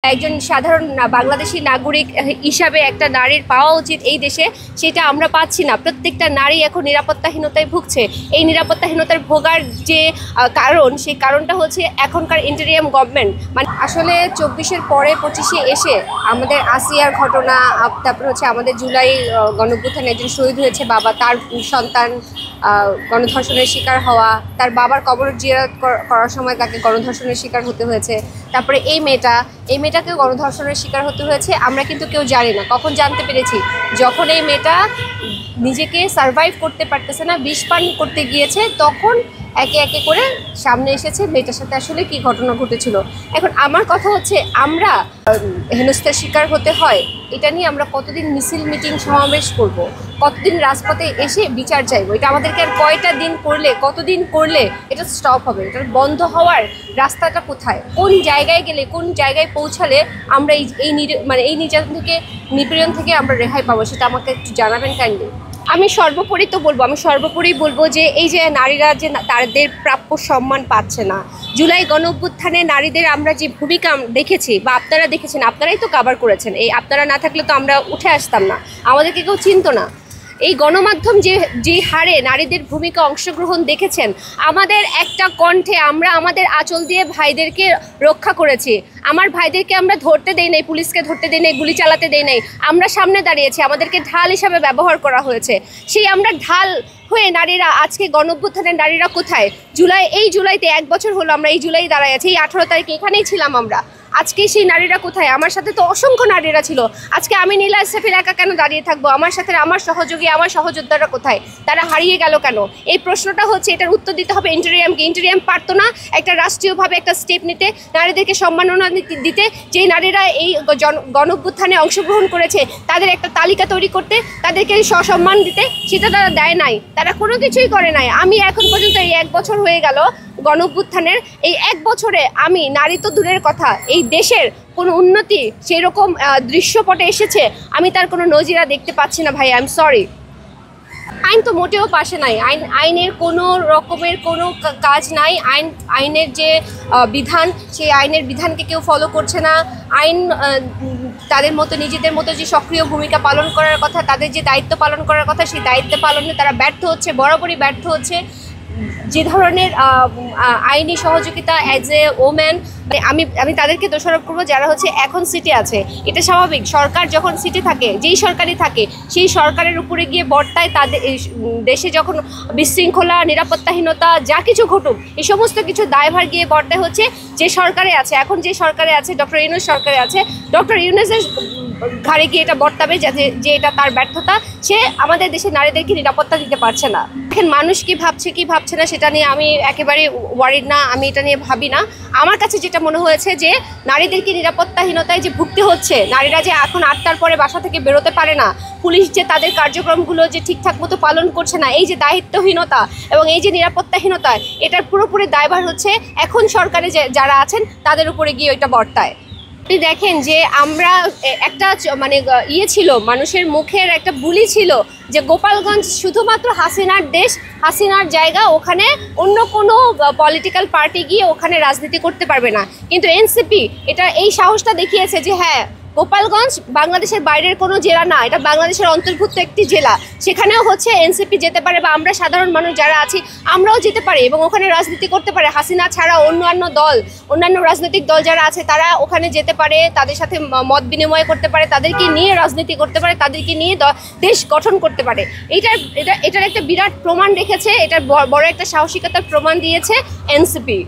একজন সাধারণ বাংলাদেশী নাগরিক হিসাবে একটা নারীর পাওয়া উচিত এই দেশে, সেটা আমরা পাচ্ছি না। প্রত্যেকটা নারী এখন নিরাপত্তাহীনতায় ভুগছে। এই নিরাপত্তাহীনতার ভোগার যে কারণ, সেই কারণটা হচ্ছে এখনকার ইন্টারিয়াম গভর্নমেন্ট। মানে আসলে 24-এর পরে 25-এ এসে আমাদের আসিয়ার ঘটনা, তারপর হচ্ছে আমাদের জুলাই গণঅভ্যুত্থানে একজন শহীদ হয়েছে বাবা, তার সন্তান গণধর্ষণের শিকার হওয়া, তার বাবার কবর জিয়ারত করার সময় তাকে গণধর্ষণের শিকার হতে হয়েছে। তারপরে এই মেয়েটাকেও গণধর্ষণের শিকার হতে হয়েছে। আমরা কিন্তু কেউ জানি না, কখন জানতে পেরেছি যখন এই মেয়েটা নিজেকে সারভাইভ করতে পারতেছে না, বিষ পান করতে গিয়েছে, তখন একে একে করে সামনে এসেছে মেয়েটার সাথে আসলে কি ঘটনা ঘটেছিল। এখন আমার কথা হচ্ছে, আমরা হেনস্থার শিকার হতে হয়, এটা নিয়ে আমরা কতদিন মিছিল মিটিং সমাবেশ করব, কতদিন রাজপথে এসে বিচার চাইবো? এটা আমাদেরকে আর কয়টা দিন করলে, কতদিন করলে এটা স্টপ হবে? এটা বন্ধ হওয়ার রাস্তাটা কোথায়? কোন জায়গায় গেলে, কোন জায়গায় পৌঁছালে আমরা এই নির্যাতন থেকে, নিপীড়ন থেকে আমরা রেহাই পাবো? সেটা আমাকে একটু জানাবেন কাইন্ডলি। আমি সর্বোপরি বলবো যে এই যে নারীরা যে তাদের প্রাপ্য সম্মান পাচ্ছে না, জুলাই গণঅভ্যুত্থানে নারীদের আমরা যে ভূমিকা দেখেছি বা আপনারা দেখেছেন, আপনারাই তো কভার করেছেন, এই আপনারা না থাকলে তো আমরা উঠে আসতাম না, আমাদেরকে কেউ চিনতো না। এই গণমাধ্যম যে হারে নারীদের ভূমিকা অংশগ্রহণ দেখেছেন, আমাদের একটা কণ্ঠে আমরা আমাদের আঁচল দিয়ে ভাইদেরকে রক্ষা করেছি। আমার ভাইদেরকে আমরা ধরতে দেই নাই, পুলিশকে ধরতে দেই নাই, গুলি চালাতে দেই নাই, আমরা সামনে দাঁড়িয়েছি, আমাদেরকে ঢাল হিসাবে ব্যবহার করা হয়েছে। সেই আমরা ঢাল হয়ে নারীরা আজকে গণঅভ্যুত্থানের নারীরা কোথায়? এই জুলাইতে 1 বছর হলো আমরা এই জুলাই দাঁড়ায় আছি। এই 18 তারিখে এখানেই ছিলাম আমরা। আজকে সেই নারীরা কোথায়? আমার সাথে তো অসংখ্য নারীরা ছিল। আজকে আমি নীলা ইসরাফিল একা কেন দাঁড়িয়ে থাকবো? আমার সাথে আমার সহযোগী, আমার সহযোদ্ধারা কোথায়? তারা হারিয়ে গেল কেন? এই প্রশ্নটা হচ্ছে, এটার উত্তর দিতে হবে ইন্টারিয়ামকে। ইন্টারিয়াম পারতো না একটা রাষ্ট্রীয়ভাবে একটা স্টেপ নিতে, নারীদেরকে সম্মাননা দিতে, যে নারীরা এই গণঅভ্যুত্থানে অংশগ্রহণ করেছে তাদের একটা তালিকা তৈরি করতে, তাদেরকে সসম্মান দিতে। সেটা তারা দেয় নাই, তারা কোনো কিছুই করে নাই। আমি এখন পর্যন্ত এই 1 বছর হয়ে গেল গণঅভ্যুত্থানের, এই 1 বছরে আমি নারী তো দূরের কথা, এই দেশের কোনো উন্নতি সেরকম দৃশ্যপটে এসেছে আমি তার কোনো নজিরা দেখতে পাচ্ছি না ভাই। I am sorry. আইন তো মোটেও পাশে নাই, আইনের কোনো রকমের কোনো কাজ নাই। আইনের যে বিধান, সেই আইনের বিধানকে কেউ ফলো করছে না। আইন তাদের মতো, নিজেদের মতো যে সক্রিয় ভূমিকা পালন করার কথা, তাদের যে দায়িত্ব পালন করার কথা, সেই দায়িত্ব পালনে তারা ব্যর্থ হচ্ছে, বরাবরই ব্যর্থ হচ্ছে। যে ধরনের আইনি সহযোগিতা অ্যাজ এ ওম্যান, আমি তাদেরকে দোষারোপ করবো যারা হচ্ছে এখন সিটে আছে। এটা স্বাভাবিক, সরকার যখন সিটে থাকে, যেই সরকারই থাকে, সেই সরকারের উপরে গিয়ে বর্তায় তাদের দেশে যখন বিশৃঙ্খলা, নিরাপত্তাহীনতা যা কিছু ঘটুক, এই সমস্ত কিছু দায়ভার গিয়ে বর্তায় হচ্ছে যে সরকারে আছে। এখন যে সরকারে আছে, ডক্টর ইউনূস সরকারে আছে, ডক্টর ইউনূসের ঘাড়ে গিয়ে এটা বর্তাবে যে এটা তার ব্যর্থতা, সে আমাদের দেশের নারীদেরকে নিরাপত্তা দিতে পারছে না। এখন মানুষ কি ভাবছে না সেটা নিয়ে আমি একেবারে ওয়ারিড না, আমি এটা নিয়ে ভাবি না। আমার কাছে যেটা মনে হয়েছে যে নারীদেরকে নিরাপত্তাহীনতায় যে ভুগতে হচ্ছে, নারীরা যে এখন 8টার পরে বাসা থেকে বেরোতে পারে না, পুলিশ যে তাদের কার্যক্রমগুলো যে ঠিকঠাক মতো পালন করছে না, এই যে দায়িত্বহীনতা এবং এই যে নিরাপত্তাহীনতা, এটার পুরোপুরি দায়ভার হচ্ছে এখন সরকারে যারা আছেন তাদের উপরে গিয়ে ওইটা বর্তায়। আপনি দেখেন যে আমরা একটা ছিল, মানুষের মুখের একটা বুলি ছিল যে গোপালগঞ্জ শুধুমাত্র হাসিনার দেশ, হাসিনার জায়গা, ওখানে অন্য কোনো পলিটিক্যাল পার্টি গিয়ে ওখানে রাজনীতি করতে পারবে না। কিন্তু এনসিপি এই সাহসটা দেখিয়েছে যে হ্যাঁ, গোপালগঞ্জ বাংলাদেশের বাইরের কোনো জেলা না, এটা বাংলাদেশের অন্তর্ভুক্ত একটি জেলা। সেখানেও হচ্ছে এনসিপি যেতে পারে, বা আমরা সাধারণ মানুষ যারা আছি আমরাও যেতে পারি এবং ওখানে রাজনীতি করতে পারে। হাসিনা ছাড়া অন্যান্য রাজনৈতিক দল যারা আছে তারা ওখানে যেতে পারে, তাদের সাথে মত বিনিময় করতে পারে, তাদেরকে নিয়ে রাজনীতি করতে পারে, তাদেরকে নিয়ে দেশ গঠন করতে পারে। এটার একটা বিরাট প্রমাণ রেখেছে, এটার বড় একটা সাহসিকতার প্রমাণ দিয়েছে এনসিপি।